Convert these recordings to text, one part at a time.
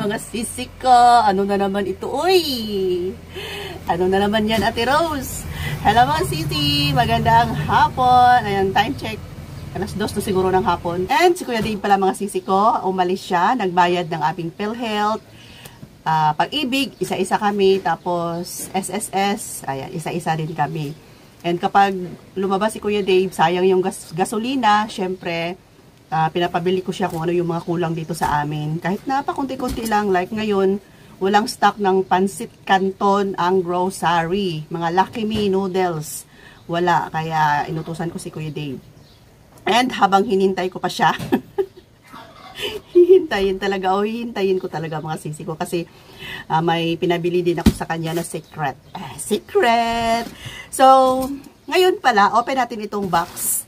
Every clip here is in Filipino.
mga sisik ko. Ano na naman ito? Uy! Ano na naman yan, Ate Rose? Hello mga sisi! Magandang hapon. Ayan, time check. Alas 2 na siguro ng hapon. And si Kuya Dave pala mga sisi ko. Umalis siya. Nagbayad ng aming PhilHealth. Pag-ibig, isa-isa kami. Tapos SSS. Ayan, isa-isa din kami. And kapag lumabas si Kuya Dave, sayang yung gasolina. Syempre, pinapabili ko siya kung ano yung mga kulang dito sa amin. Kahit napakunti-kunti lang, like ngayon, walang stock ng Pansit Canton ang grocery. Mga Lucky Me noodles. Wala, kaya inutusan ko si Kuya Dave. And habang hinintay ko pa siya, hihintayin ko talaga mga sisi ko. Kasi may pinabili din ako sa kanya na secret. Secret! So, ngayon pala, open natin itong box.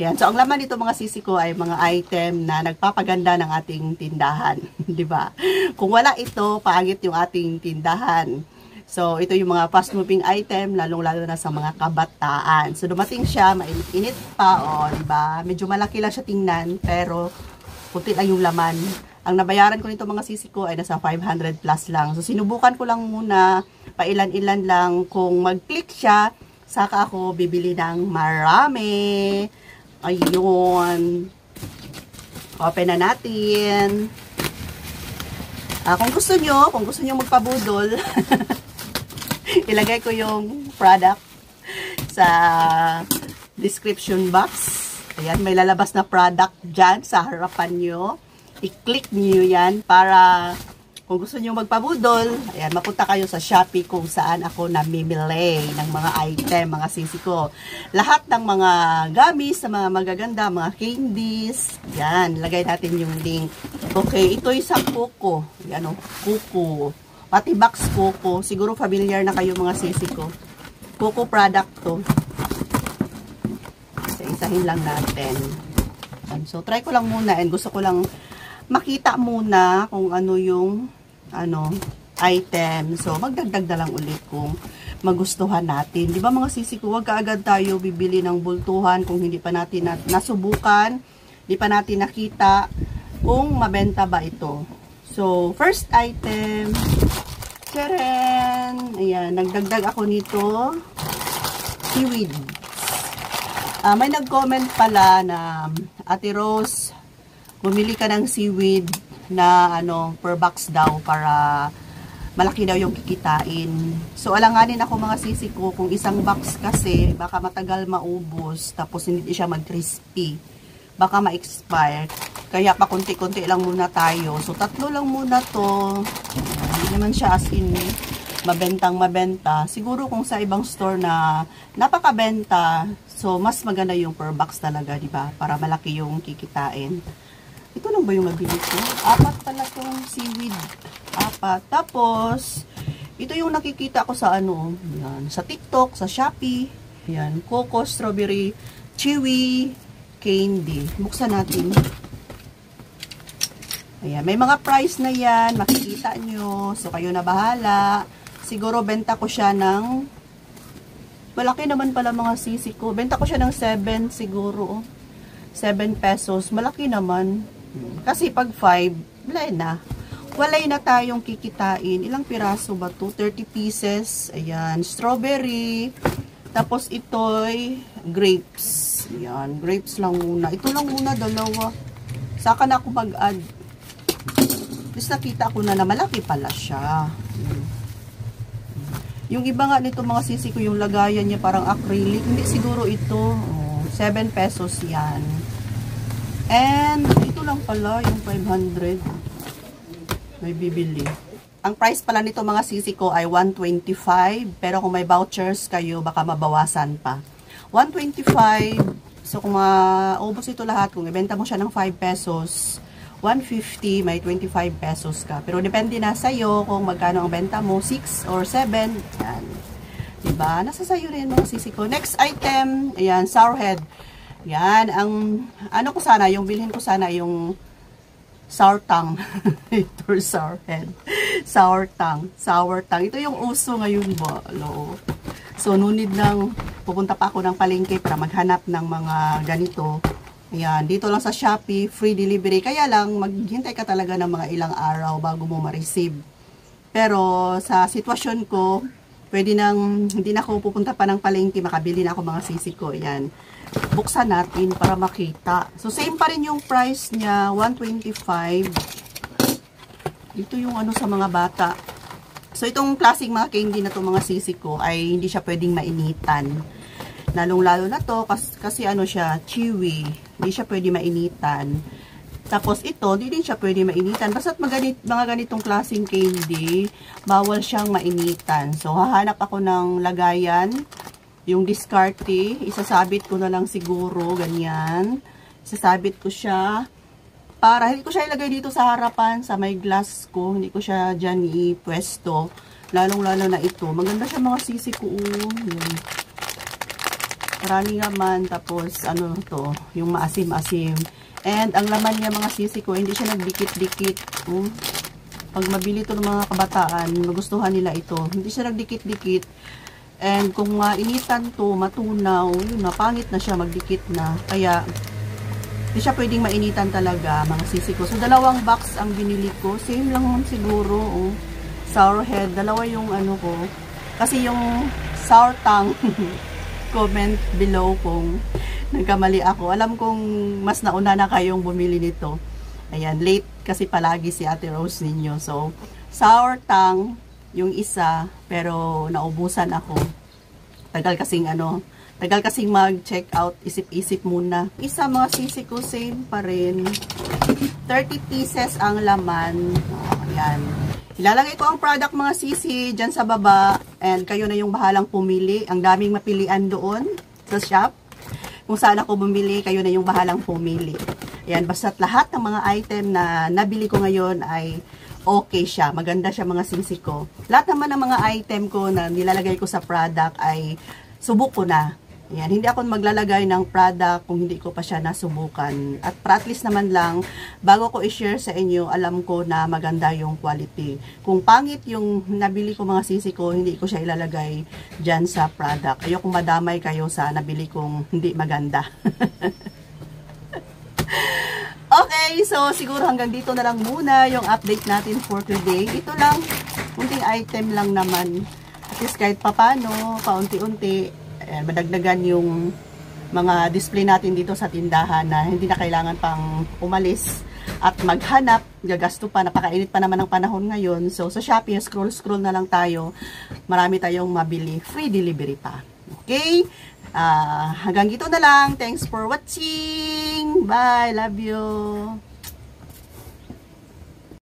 Yan. So, ang laman nito mga sisi ko ay mga item na nagpapaganda ng ating tindahan. Diba? Kung wala ito, pangit yung ating tindahan. So, ito yung mga fast-moving item, lalong-lalo na sa mga kabataan. So, dumating siya, mainit pa, o, diba? Medyo malaki lang siya tingnan, pero kunti lang yung laman. Ang nabayaran ko nito mga sisi ko ay nasa 500 plus lang. So, sinubukan ko lang muna, pailan-ilan lang. Kung mag-click siya, saka ako bibili ng marami. Ayun. Open na natin. Kung gusto nyo magpabudol, ilagay ko yung product sa description box. Ayan, may lalabas na product dyan sa harapan nyo. I-click nyo yan para kung gusto nyo magpabudol, ayan, mapunta kayo sa Shopee kung saan ako namimili ng mga item, mga sisi ko. Lahat ng mga gamis, mga magaganda, mga candies. Yan, lagay natin yung link. Okay, ito yung sa Coco. Yan o, Coco. Pati box Coco. Siguro familiar na kayo mga sisi ko. Coco product to. Isa-isahin lang natin. So, try ko lang muna and gusto ko lang makita muna kung ano yung item. So, magdagdag na lang ulit kung magustuhan natin. Di ba mga sisi ko, wag kaagad tayo bibili ng bultuhan kung hindi pa natin nasubukan, hindi pa natin nakita kung mabenta ba ito. So, first item, tcharan! Ayan, nagdagdag ako nito, seaweed. May nag-comment pala na, Ate Rose, bumili ka ng seaweed na per box daw para malaki daw yung kikitain. So, alanganin ako mga sisi ko kung isang box kasi baka matagal maubos tapos hindi siya mag-crispy. Baka ma-expire. Kaya pa konti-konti lang muna tayo. So, 3 lang muna to. Hindi naman siya as in mabentang mabenta. Siguro kung sa ibang store na napakabenta, so mas maganda yung per box talaga, di ba? Para malaki yung kikitain. Ito lang ba yung nabili ko? 4 pala itong seaweed. 4. Tapos, ito yung nakikita ko sa yan, sa TikTok, sa Shopee. Yan, Coco, Strawberry, Chewy, Candy. Buksan natin. Ayan, may mga price na yan. Makikita nyo. So, kayo na bahala. Siguro, benta ko siya ng malaki naman pala mga sisi ko. Benta ko siya ng 7 siguro. 7 pesos. Malaki naman. Kasi pag 5, walay na tayong kikitain. Ilang piraso ba to? 30 pieces. Ayan, strawberry. Tapos ito'y grapes. Ayan, grapes lang muna. Ito lang muna, 2. Saka na ako mag-add. Tapos nakita ko na malaki pala siya. Yung iba nga nito mga sisi ko, yung lagayan niya parang acrylic. Hindi siguro ito. 7 pesos yan. And, ito lang pala, yung 500. May bibili. Ang price pala nito mga sisi ko ay 125. Pero kung may vouchers kayo, baka mabawasan pa. 125. So, kung maubos ito lahat, kung ibenta mo siya ng 5 pesos, 150, may 25 pesos ka. Pero depende na sa'yo kung magkano ang benta mo, 6 or 7. Yan. Diba? Nasa sa'yo rin mga sisi ko. Next item, ayan, sour head. Yan, ang ko sana, yung bilhin ko sana yung sour tongue. Ito, sour head. Sour tongue. Ito yung uso ngayon ba? So, nunid lang, pupunta pa ako ng palengke para maghanap ng mga ganito. Ayan, dito lang sa Shopee, free delivery. Kaya lang, maghintay ka talaga ng mga ilang araw bago mo ma-receive. Pero sa sitwasyon ko, pwede nang, hindi na ako pupunta pa ng palengke, makabili na ako mga sisig ko. Ayan, buksan natin para makita. So, same pa rin yung price niya, 125. Ito yung ano sa mga bata. So, itong klaseng mga candy na itong mga sisig ko ay hindi siya pwedeng mainitan. Lalong-lalo na to kasi ano siya, chewy. Hindi siya pwede mainitan. Tapos ito, hindi din siya pwede mainitan. Basta't mga ganitong klaseng candy, bawal siyang mainitan. So, hahanap ako ng lagayan. Yung diskarte, isasabit ko na lang siguro, ganyan. Isasabit ko siya. Para, hindi ko siya ilagay dito sa harapan, sa may glass ko. Hindi ko siya dyan ipwesto. Lalong-lalo na ito. Maganda siya mga sisi ko. Yun. Marami naman, tapos ano to, yung maasim-asim. And ang laman niya mga sisi ko, hindi siya nagdikit-dikit. Pag mabili to ng mga kabataan, magustuhan nila ito. Hindi siya nagdikit-dikit. And kung initan to, matunaw, yun na, pangit na siya, magdikit na. Kaya, hindi siya pwedeng mainitan talaga, mga sisi ko. So, 2 box ang binili ko. Same lang siguro, sour head. 2 yung ano ko. Kasi yung sour tang, comment below kung nagkamali ako. Alam kong mas nauna na kayong bumili nito. Ayan, late kasi palagi si Ate Rose ninyo. So, sour tang yung isa, pero naubusan ako. Tagal kasing mag-check out, isip-isip muna. Isa mga sisi ko, same pa rin. 30 pieces ang laman. Ayan. Ilalagay ko ang product mga sisi dyan sa baba and kayo na yung bahalang pumili. Ang daming mapilian doon sa shop. Kung saan ako bumili, kayo na yung bahalang pumili. Ayan, basta't lahat ng mga item na nabili ko ngayon ay okay siya. Maganda siya mga sisi ko. Lahat naman ng mga item ko na nilalagay ko sa product ay subok ko na. Ayan, hindi ako maglalagay ng product kung hindi ko pa siya nasubukan. At at least naman lang, bago ko i-share sa inyo, alam ko na maganda yung quality. Kung pangit yung nabili ko mga sisi ko, hindi ko siya ilalagay dyan sa product. Ayokong madamay kayo sa nabili kong hindi maganda. Okay, so siguro hanggang dito na lang muna yung update natin for today. Ito lang, kunting item lang naman. At least kahit papano, paunti-unti, madagdagan yung mga display natin dito sa tindahan na hindi na kailangan pang umalis at maghanap, gagasto pa, napakainit pa naman ang panahon ngayon. So sa Shopee, scroll na lang tayo, marami tayong mabili, free delivery pa. Okay, hanggang dito na lang. Thanks for watching, bye, love you.